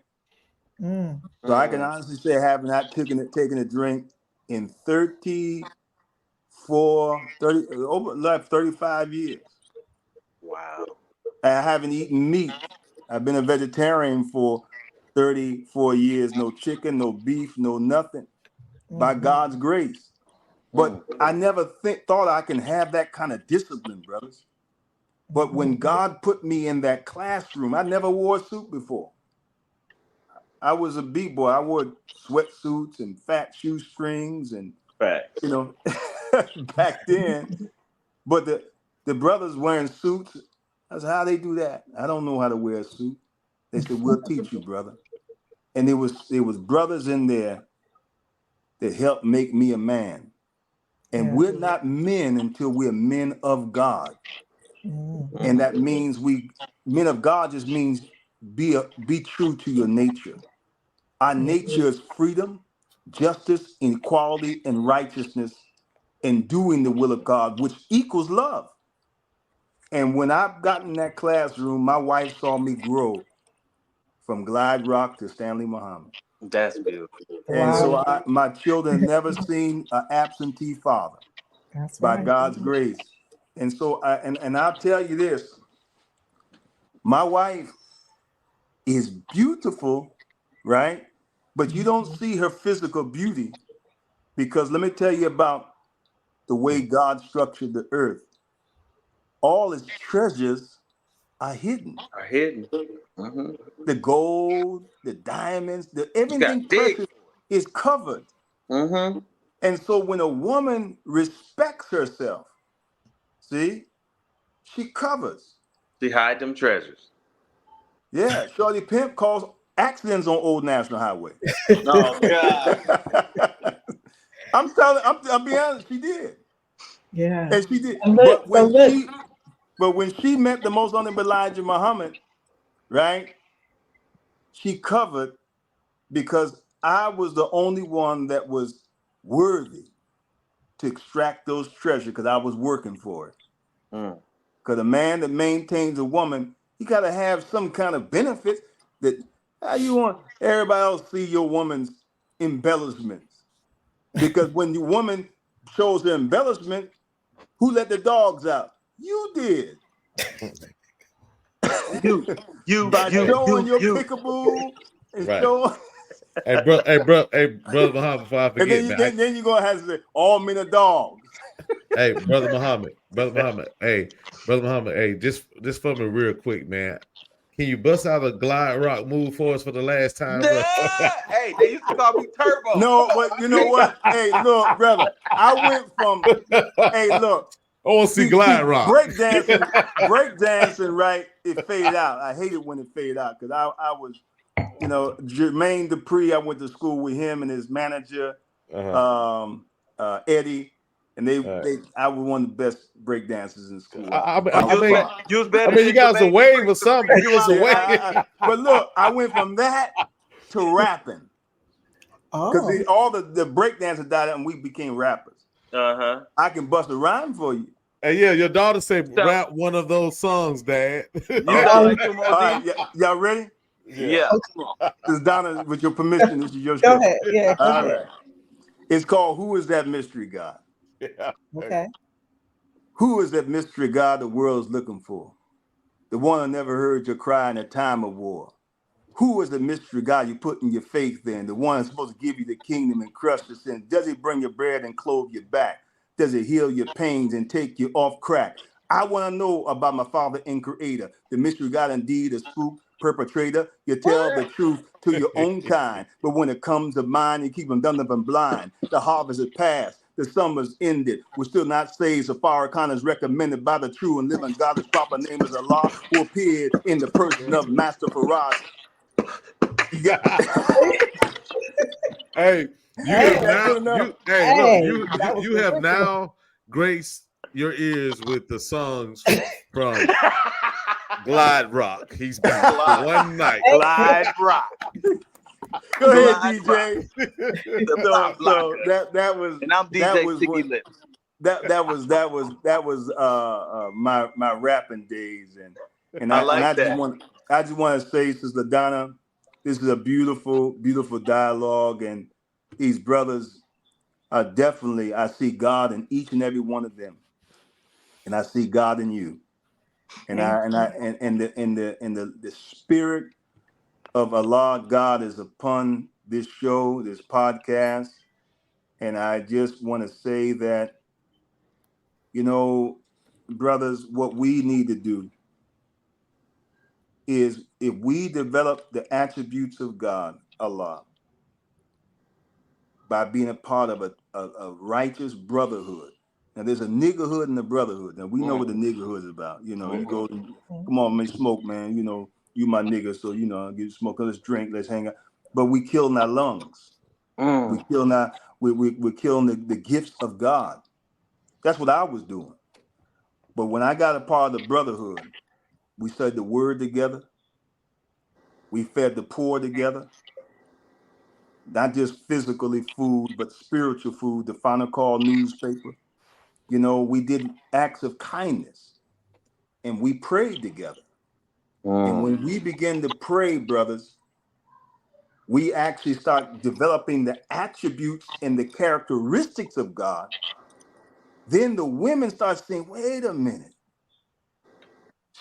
So I can honestly say I have not taken a drink in 35 years. Wow. I haven't eaten meat. I've been a vegetarian for 34 years. No chicken, no beef, no nothing. By God's grace. But I never thought I can have that kind of discipline, brothers. But when God put me in that classroom, I never wore a suit before. I was a B-boy. I wore sweatsuits and fat shoestrings and, you know, back then. But the brothers wearing suits, I said, how they do that? I don't know how to wear a suit. They said, we'll teach you, brother. And there was brothers in there that helped make me a man. And we're not men until we're men of God. And that means men of God just means be true to your nature. Our nature is freedom, justice, equality, and righteousness, and doing the will of God, which equals love. And when I've gotten in that classroom, my wife saw me grow from Glide Rock to Stanley Muhammad. That's beautiful. And so my children never seen an absentee father. That's by right. God's grace. And so and I'll tell you this, my wife is beautiful, right? But you don't see her physical beauty, because let me tell you about the way God structured the earth. All its treasures are hidden. Are hidden. Mm-hmm. The gold, the diamonds, You got everything dig. precious is covered. Mm-hmm. And so when a woman respects herself, see, she covers. She hide them treasures. Yeah, Shorty Pimp calls accidents on Old National Highway. Oh God. I'm being honest, she did. Yeah. And she did. And look, so look. But when she met the most honorable Elijah Muhammad, right? She covered, because I was the only one that was worthy to extract those treasures, because I was working for it. Mm. Because a man that maintains a woman, he got to have some kind of benefit. That how you want everybody else see your woman's embellishments? Because when your woman shows her embellishment, who let the dogs out? You did. By showing your pickaboo and Right. showing. Hey, brother Muhammad, before I And forget, man. then you're gonna have to say all men are dogs. Hey, brother Muhammad, hey, just for me real quick, man. Can you bust out a glide rock move for us for the last time, bro? Hey, they used to call me Turbo. No, but you know what? Hey, look, brother. I went from hey, look. I want to see glide rock. Breakdancing, right? It faded out. I hate it when it faded out, because I was, Jermaine Dupree. I went to school with him and his manager, Eddie, and I was one of the best breakdancers in school. I mean, you guys a wave or something. Give us a wave. But look, I went from that to rapping, because all the breakdancers died out and we became rappers. I can bust a rhyme for you. Hey, yeah, your daughter said rap one of those songs, Dad. Y'all ready? Yeah. This is Donna, with your permission, this is your show. Go ahead. Yeah. All right. It's called "Who Is That Mystery God?" Yeah. Okay. Who is that mystery God the world's looking for? The one who never heard your cry in a time of war. Who is the mystery God you put in your faith in? The one that's supposed to give you the kingdom and crush the sin. Does he bring your bread and clothe your back? Does it heal your pains and take you off crack? I want to know about my Father and Creator. The mystery God, indeed, a spook perpetrator. You tell the truth to your own kind, but when it comes to mine, you keep them dumb and blind. The harvest is past. The summer's ended. We're still not saved. So Farrakhan is recommended by the true and living God. His proper name is Allah, who appeared in the person of Master Farad. Hey, you have now graced your ears with the songs from Glide Rock. He's back one night. Glide Rock. Go ahead, DJ. So that was, and I'm DJ Sticky Lips. That was my rapping days, and I just want to say, Sister Donna, this is a beautiful dialogue, and these brothers are definitely, I see God in each and every one of them, and I see God in you, and the spirit of Allah, God, is upon this show, this podcast, and I just want to say that, brothers, what we need to do is, if we develop the attributes of God, Allah, by being a part of a righteous brotherhood. Now, there's a niggerhood and a brotherhood. Now, we know what the niggerhood is about. You go, come on, man, smoke, man. You my nigga, so, give you smoke, let's drink, let's hang out. But we killing our lungs. We killing we're killing the gifts of God. That's what I was doing. But when I got a part of the brotherhood, we studied the word together. We fed the poor together. Not just physically food, but spiritual food, the Final Call newspaper. We did acts of kindness, and we prayed together. And when we begin to pray, brothers, we actually start developing the attributes and the characteristics of God. then the women start saying, wait a minute.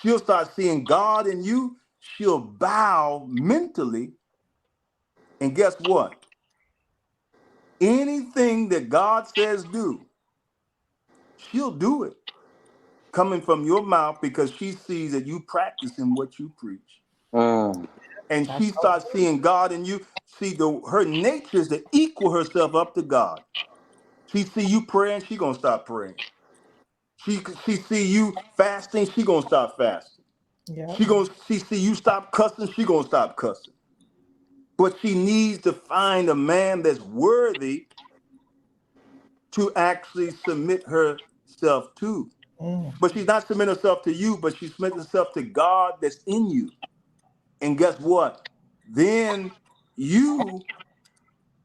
She'll start seeing God in you. She'll bow mentally. And guess what? Anything that God says do, she'll do it coming from your mouth because she sees that you practicing what you preach. Mm. And That's she so starts seeing God in you. See, her nature is to equal herself up to God. She see you praying, she gonna stop praying. She see you fasting, she gonna stop fasting. yeah. She see you stop cussing, she gonna stop cussing. But she needs to find a man that's worthy to actually submit herself to. Mm. But she's not submitting herself to you, but she submits herself to God that's in you. And guess what? Then you,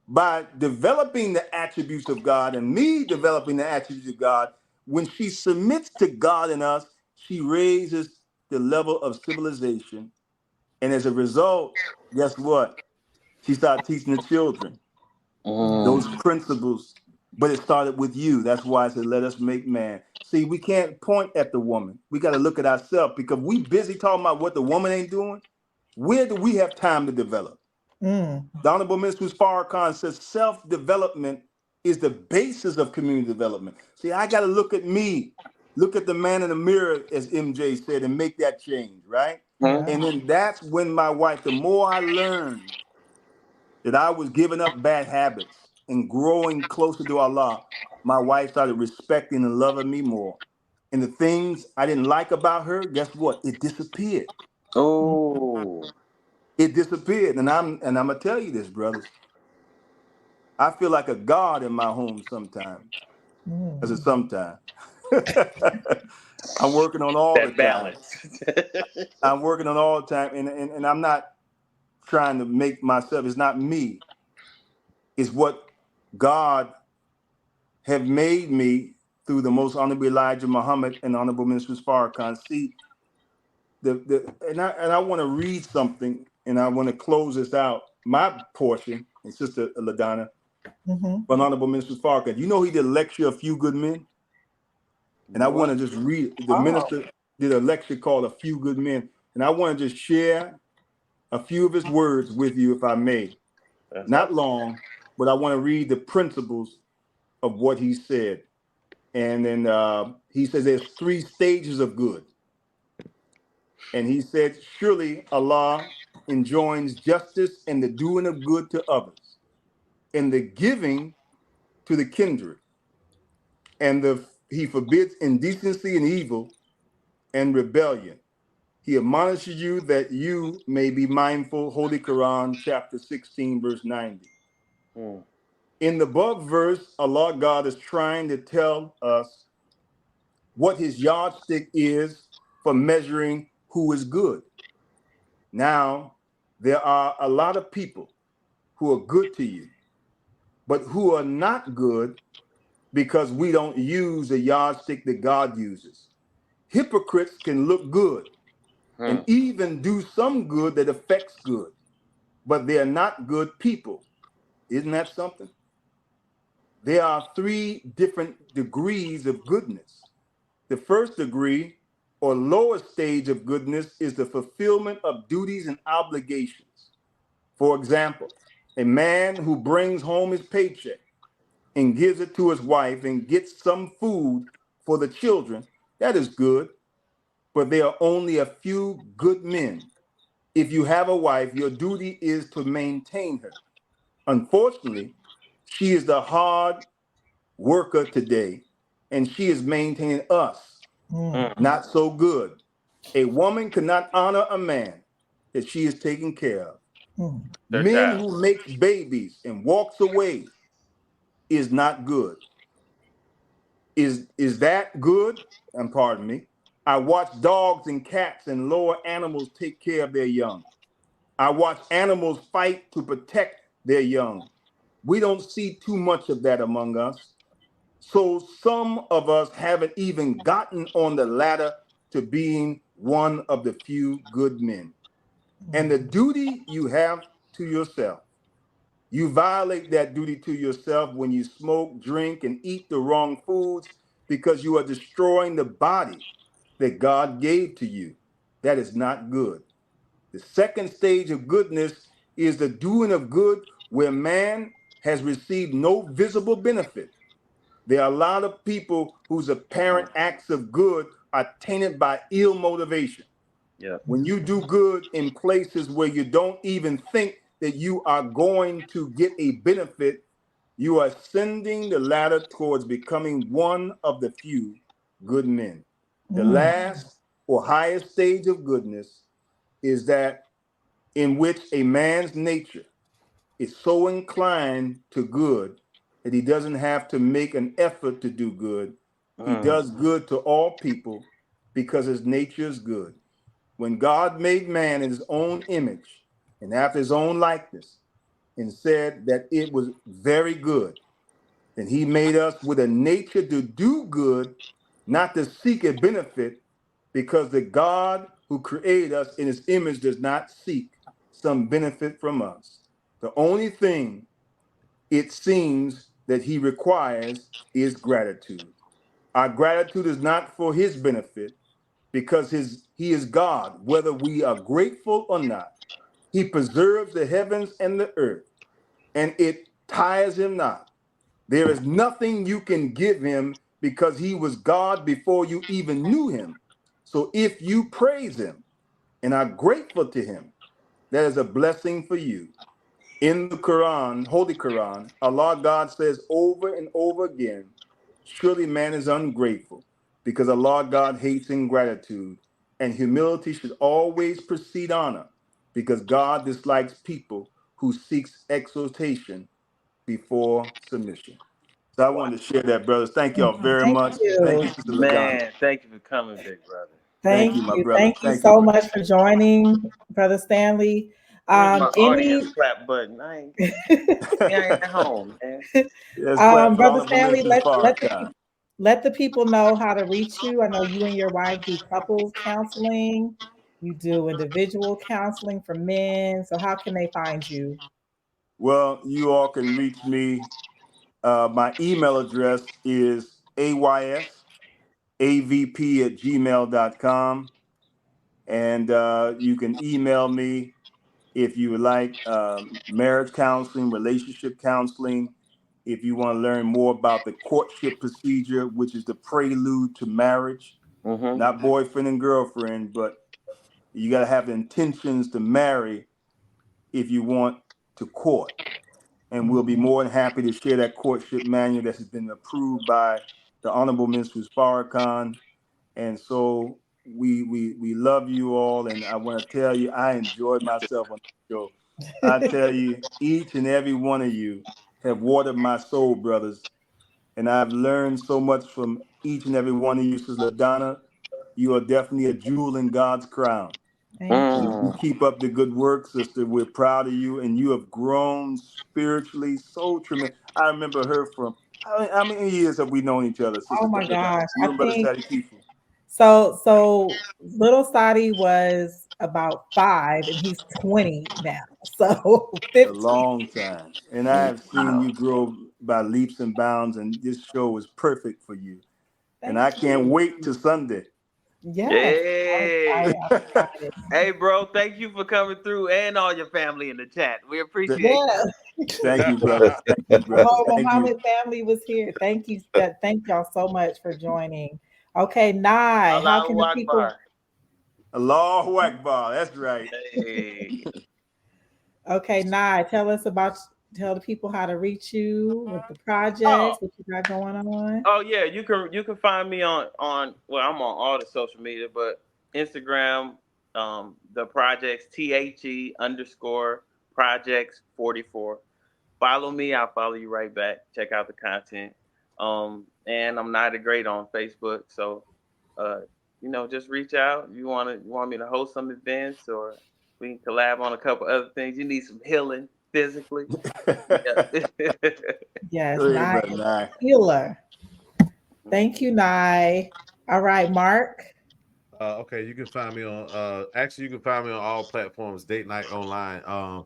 by developing the attributes of God and me developing the attributes of God, when she submits to God in us, she raises the level of civilization. And as a result, guess what? She started teaching the children those Mm. principles, but it started with you. That's why I said, let us make man. See, we can't point at the woman. We got to look at ourselves because we busy talking about what the woman ain't doing. Where do we have time to develop? Mm. The Honorable Minister Farrakhan says self-development is the basis of community development. See, I got to look at me, look at the man in the mirror, as MJ said, and make that change, right? Yeah. And then that's when my wife, the more I learned that I was giving up bad habits and growing closer to Allah, my wife started respecting and loving me more. And the things I didn't like about her, guess what? It disappeared. Oh. It disappeared. And I'm gonna tell you this, brothers. I feel like a god in my home sometimes. As a Mm. sometimes. I'm working on all the That time. balance. I'm working on all the time. And I'm not trying to make myself, it's not me. It's what God have made me through the most honorable Elijah Muhammad and honorable Minister Farrakhan. See, I want to read something, and I want to close this out. My portion, and Sister LaDonna, Mm-hmm. but honorable Minister Farrakhan. You know he did a lecture, A Few Good Men, and I want What? to just read. The Oh. minister did a lecture called A Few Good Men, and I want to just share a few of his words with you, if I may. That's Not awesome. long, but I want to read the principles of what he said. And then he says there's three stages of good. And he said, surely Allah enjoins justice and the doing of good to others, and the giving to the kindred. And he forbids indecency and evil and rebellion. He admonishes you that you may be mindful. Holy Quran, chapter 16, verse 90. Mm. In the above verse, Allah God is trying to tell us what his yardstick is for measuring who is good. Now, there are a lot of people who are good to you, but who are not good because we don't use the yardstick that God uses. Hypocrites can look good and Mm. even do some good that affects good, but they are not good people. Isn't that something? There are three different degrees of goodness. The first degree or lower stage of goodness is the fulfillment of duties and obligations. For example, a man who brings home his paycheck and gives it to his wife and gets some food for the children, that is good, but there are only a few good men. If you have a wife, your duty is to maintain her. Unfortunately, she is the hard worker today, and she is maintaining us. Mm. Mm. Not so good. A woman cannot honor a man that she is taking care of. Mm. Their Men child. who makes babies and walks away is not good. Is that good? And pardon me. I watch dogs and cats and lower animals take care of their young. I watch animals fight to protect their young. We don't see too much of that among us. So some of us haven't even gotten on the ladder to being one of the few good men. And the duty you have to yourself, you violate that duty to yourself when you smoke, drink, and eat the wrong foods. because you are destroying the body that God gave to you. That is not good. The second stage of goodness is the doing of good where man has received no visible benefit. There are a lot of people whose apparent acts of good are tainted by ill motivation. Yeah. When you do good in places where you don't even think that you are going to get a benefit, you are ascending the ladder towards becoming one of the few good men. The Mm. last or highest stage of goodness is that in which a man's nature is so inclined to good that he doesn't have to make an effort to do good. He does good to all people because his nature is good. When God made man in his own image and after his own likeness and said that it was very good, then he made us with a nature to do good, not to seek a benefit, because the God who created us in his image does not seek some benefit from us. The only thing it seems that he requires is gratitude. Our gratitude is not for his benefit, because he is God, whether we are grateful or not. He preserves the heavens and the earth, and it tires him not. There is nothing you can give him because he was God before you even knew him. So if you praise him and are grateful to him, that is a blessing for you. In the Quran, Holy Quran, Allah God says over and over again, surely man is ungrateful because Allah God hates ingratitude, and humility should always precede honor because God dislikes people who seeks exaltation before submission. So I wanted to share that, brothers. Thank y'all very Thank much. Thank you, you. Sister Lagana. Man, thank you for coming, big brother. Thank Thank you, my you. brother. Thank you Thank you, so brother. much for joining, Brother Stanley. Where's my Any audience clap button? I ain't at home, man. Yes, clap for the Brother Honorable Stanley, Minister Farrakhan. let the people know how to reach you. I know you and your wife do couples counseling. You do individual counseling for men. So how can they find you? Well, you all can reach me. My email address is aysavp at gmail.com. And you can email me if you would like marriage counseling, relationship counseling. If you want to learn more about the courtship procedure, which is the prelude to marriage, not boyfriend and girlfriend, but you got to have the intentions to marry if you want to court. And we'll be more than happy to share that courtship manual that has been approved by the Honorable Minister Farrakhan. And so we love you all, and I want to tell you I enjoyed myself on the show. I tell you, each and every one of you have watered my soul, brothers, and I've learned so much from each and every one of you. Sister Donna, you are definitely a jewel in God's crown. Thank you. And you keep up the good work, sister. We're proud of you, and you have grown spiritually so tremendous. I remember her from how many years have we known each other, Oh Sister my Donna? gosh. You I and Brother think Sadi Kifu. so little Sadi was about 5 and he's 20 now. So A 15. long time. And I have seen you grow by leaps and bounds, and this show is perfect for you. And Thank I can't you. wait till Sunday. Yes. Hey, I'm excited. hey, bro. Thank you for coming through and all your family in the chat. We appreciate Yeah. Thank you, brothers. Thank you, The brothers. whole Thank you. Muhammad family was here. Thank you. Thank y'all so much for joining. Okay, Nai, how can Allahu the people? Akbar. Allahu Akbar. That's right. Hey. Okay, Nai, tell the people how to reach you with the Oh, projects, what you got going on. oh yeah. You can find me on well, I'm on all the social media, but Instagram, the projects THE _projects 44. Follow me, I'll follow you right back. Check out the content. And I'm not a great on Facebook, so uh, just reach out. You want me to host some events, or we can collab on a couple other things. You need some healing physically. Yeah. Yes, Go ahead, Nai brother. is Nah. a healer. Thank you, Nai. All right, Mark. Okay, you can find me on actually you can find me on all platforms, Date Night Online.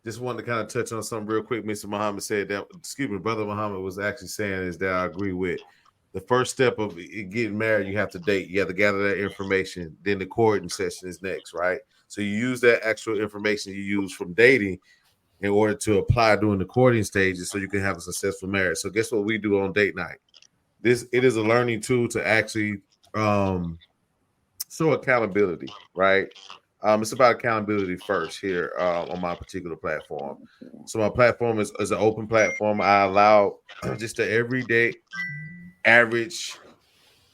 Just wanted to kind of touch on something real quick. Mr. Muhammad said that, excuse me, Brother Muhammad was actually saying is that I agree with. the first step of getting married, you have to date. You have to gather that information. Then the courting session is next, right? So you use that actual information you use from dating in order to apply during the courting stages so you can have a successful marriage. So guess what we do on date night? It is a learning tool to actually show accountability, right? It's about accountability first here on my particular platform. So my platform is an open platform. I allow just the everyday average,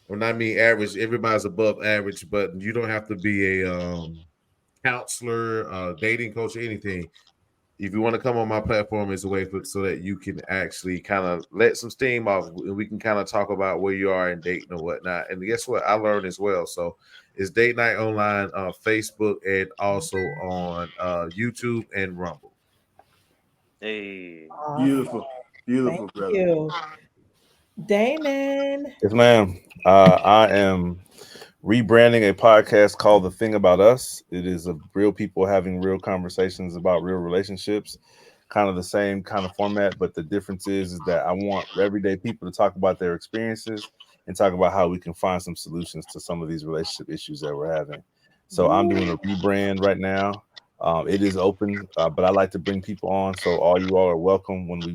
when I mean average, everybody's above average, but you don't have to be a counselor, dating coach, or anything. If you want to come on my platform, it's a way so that you can actually kind of let some steam off, and we can kind of talk about where you are in dating and whatnot. And guess what? I learned as well. So it's Date Night Online on Facebook and also on YouTube and Rumble. Hey. Awesome. Beautiful, beautiful, Thank brother. you. Damon. Yes, ma'am. I am rebranding a podcast called The Thing About Us. It is of real people having real conversations about real relationships, kind of the same kind of format, but the difference is that I want everyday people to talk about their experiences and talk about how we can find some solutions to some of these relationship issues that we're having. So I'm doing a rebrand right now. It is open, but I like to bring people on. So all you all are welcome when we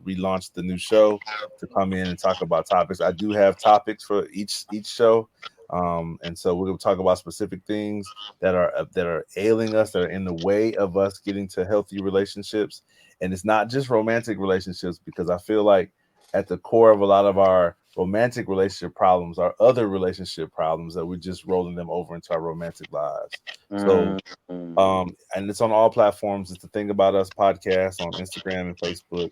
relaunch the new show to come in and talk about topics. I do have topics for each show, and so we're going to talk about specific things that are ailing us, that are in the way of us getting to healthy relationships. And it's not just romantic relationships, because I feel like at the core of a lot of our romantic relationship problems are other relationship problems that we're just rolling them over into our romantic lives. So and it's on all platforms. It's The Thing About Us podcast on Instagram and Facebook.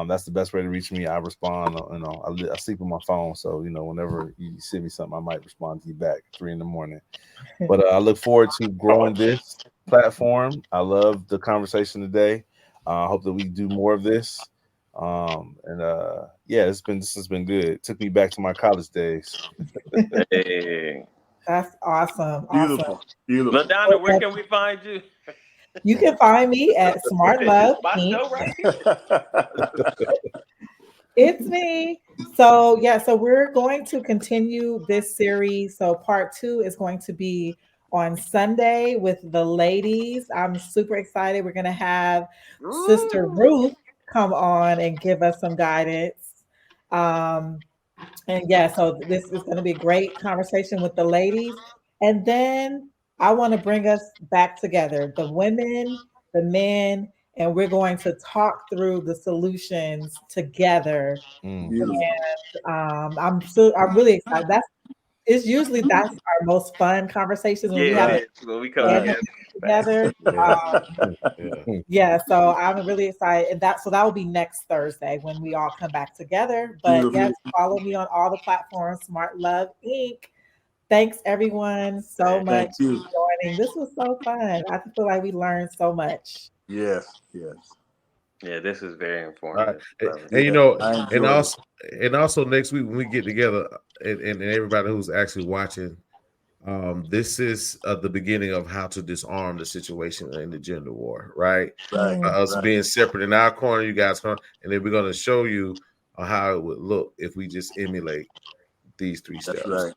That's the best way to reach me. I respond. I sleep on my phone, so whenever you send me something, I might respond to you back at 3 a.m. But I look forward to growing this platform. I love the conversation today. I hope that we do more of this. Yeah, this has been good. It took me back to my college days. Hey. That's awesome. Beautiful, Awesome. beautiful. LaDonna, where can we find you? You can find me at Smart Okay, Love this my Inc. show right here. It's me. So yeah, so we're going to continue this series. So part 2 is going to be on Sunday with the ladies. I'm super excited. We're going to have Sister Ooh. Ruth come on and give us some guidance. And yeah, so this is going to be a great conversation with the ladies. And then I want to bring us back together, the women, the men, and we're going to talk through the solutions together. Beautiful. I'm really excited. That's our most fun conversations when we Yeah, have Right, it it is. When we come right. together. together. Yeah. Yeah, so I'm really excited. And that will be next Thursday when we all come back together. But Beautiful. yes, follow me on all the platforms, Smart Love Inc. Thanks everyone so much Thank you. for joining. This was so fun. I feel like we learned so much. Yes, yes. Yeah, this is very All right. informative, And, brother. and, you Yeah, know, I and enjoyed it. also next week when we get together, and everybody who's actually watching, this is the beginning of how to disarm the situation in the gender war, right? Right, Us right. being separate in our corner, you guys corner, and then we're going to show you how it would look if we just emulate these 3 That's steps. right.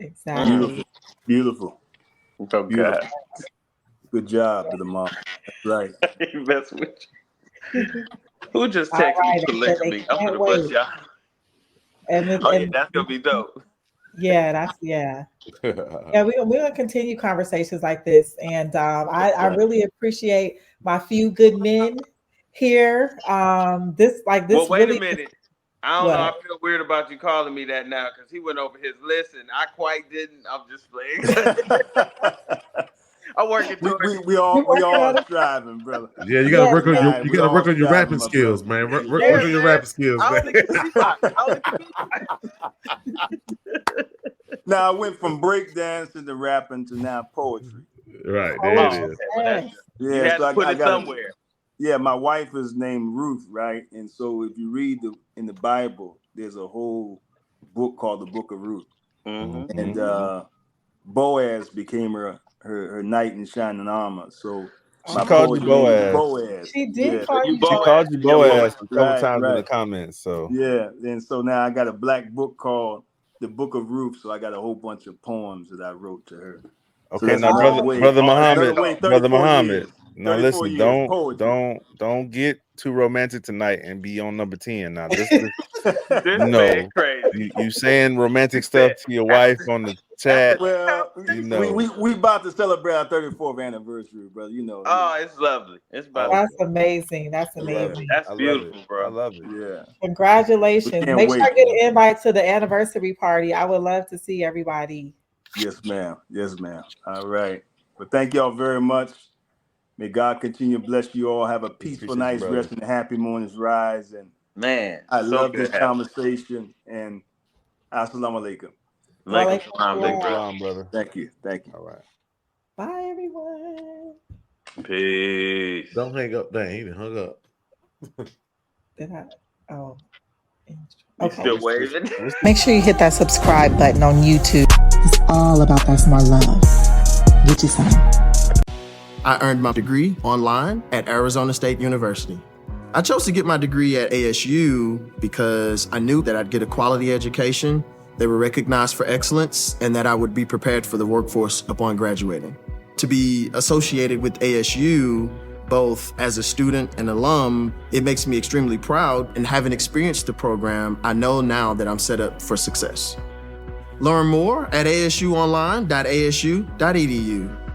Exactly. Beautiful, beautiful, Oh beautiful. God. Good job to the mom. That's right. Mess with you. Who just All texted me right. They said they polygamy? I'm can't gonna bust wait. y'all. Oh yeah, And that's gonna be dope. yeah, yeah. Yeah, we're gonna continue conversations like this, and I Right. really appreciate my few good men here. Well, This wait a really minute. I don't know. I what feel weird about you calling me that now because he went over his list and I quite didn't. I'm just playing. I'm working we, towards we, it. we you all we working all on it? striving, brother. Yeah, you got to Yes, work on your Right. We all striving, rapping my brother. skills, man. Work, Yes, work Hey on sir. your man, rapping skills, I man. only can beatbox. I only can Now I went from breakdancing to rapping to now poetry. Right, there it Oh, coach. is. okay. Well, that's Yes. good. You Yeah, had so to I, put I it got a somewhere. yeah. My wife is named Ruth, right? And so if you read in the Bible, there's a whole book called the Book of Ruth, Mm-hmm. and Boaz became her knight in shining armor. So She called you poetry name is Boaz. Boaz. She did Yeah. call You you Boaz. She called you Yeah, Boaz a couple Right, times in the right. comments. So Yeah. And so now I got a black book called The Book of Ruth. So I got a whole bunch of poems that I wrote to her. So okay, that's now another Oh, way. brother Another Muhammad, way, brother 34 Muhammad. years. Now 34 listen, years. Poetry. don't get too romantic tonight and be on number 10. Now this This man no, crazy. you saying romantic He said, stuff to your wife on the chat. Well, You we know. we about to celebrate our 34th anniversary, brother. You know. Oh, it's lovely. It's about Oh, that's amazing. That's I love Yeah. it. amazing. that's I love it. beautiful, I bro. love it. Yeah. We Congratulations. can't Make sure I wait. get an invite to the anniversary party. I would love to see everybody. Yes, ma'am. Yes, ma'am. All right. But thank y'all very much. May God continue to bless you all. Have a peaceful Appreciate you, night's brother. rest and a happy morning's rise. And Man, I so love good this having you. conversation. And assalamu alaikum. Alaikum Walaikum salam, big salam. bro. Salam, brother. Thank you. Thank you. All right. Bye, everyone. Peace. Don't hang up. Dang, he done hung up. Did I? Oh. You Okay. still waving? Make sure you hit that subscribe button on YouTube. It's all about that smart love. Get you some. I earned my degree online at Arizona State University. I chose to get my degree at ASU because I knew that I'd get a quality education, they were recognized for excellence, and that I would be prepared for the workforce upon graduating. To be associated with ASU, both as a student and alum, it makes me extremely proud, and having experienced the program, I know now that I'm set up for success. Learn more at asuonline.asu.edu.